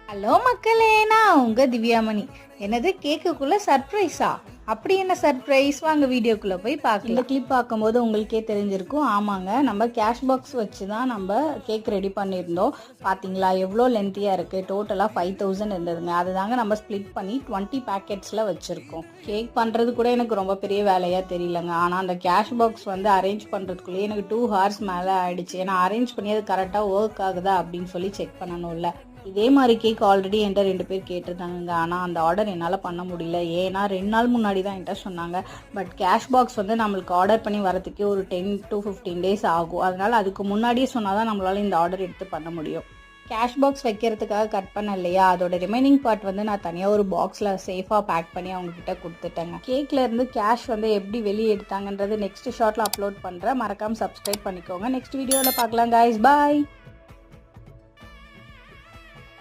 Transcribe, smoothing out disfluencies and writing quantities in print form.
Hello மக்களே, நான் உங்க திவ்யாமணி. என்னது கேக்குக்குள்ள சர்ப்ரைஸா? அப்படி என்ன சர்ப்ரைஸ்? வாங்க வீடியோக்குள்ள போய் பார்க்கலாம். இந்த கிளிப் பார்க்கும்போது உங்களுக்கே தெரிஞ்சிருக்கும். ஆமாங்க, நம்ம கேஷ் பாக்ஸ் வச்சு தான் நம்ம கேக் ரெடி பண்ணியிருந்தோம். பார்த்தீங்களா எவ்வளோ லென்த்தியாக இருக்குது. டோட்டலாக 5000 இருந்ததுங்க. அதுதாங்க நம்ம ஸ்ப்ளிட் பண்ணி 20 பேக்கெட்ஸில் வச்சுருக்கோம். கேக் பண்ணுறது கூட எனக்கு ரொம்ப பெரிய வேலையாக தெரியலங்க. ஆனால் அந்த கேஷ் பாக்ஸ் வந்து அரேஞ்ச் பண்ணுறதுக்குள்ளேயே எனக்கு 2 hours மேலே ஆயிடுச்சு. ஏன்னா அரேஞ்ச் பண்ணி அது கரெக்டாக ஒர்க் ஆகுதா அப்படின்னு சொல்லி செக் பண்ணணும்ல. இதே மாதிரி கேக் ஆல்ரெடி என்கிட்ட 2 பேர் கேட்டிருந்தாங்க. ஆனால் அந்த ஆர்டர் என்னால் பண்ண முடியல. ஏன்னா 2 நாள் முன்னாடி தான் என்கிட்ட சொன்னாங்க. பட் கேஷ் பாக்ஸ் வந்து நம்மளுக்கு ஆர்டர் பண்ணி வரதுக்கே ஒரு 10 to 15 days ஆகும். அதனால் அதுக்கு முன்னாடியே சொன்னால் தான் நம்மளால் இந்த ஆர்டர் எடுத்து பண்ண முடியும். கேஷ் பாக்ஸ் வைக்கிறதுக்காக கட் பண்ண இல்லையா, அதோட ரிமைனிங் பார்ட் வந்து நான் தனியாக ஒரு பாக்ஸில் சேஃபாக பேக் பண்ணி அவங்கக்கிட்ட கொடுத்துட்டேங்க. கேக்கில் இருந்து கேஷ் வந்து எப்படி வெளியே எடுத்தாங்கன்றது நெக்ஸ்ட் ஷார்ட்டில் அப்லோட் பண்ணுறேன். மறக்காமல் சப்ஸ்கிரைப் பண்ணிக்கோங்க. நெக்ஸ்ட் வீடியோவில் பார்க்கலாம் கைஸ். பாய்.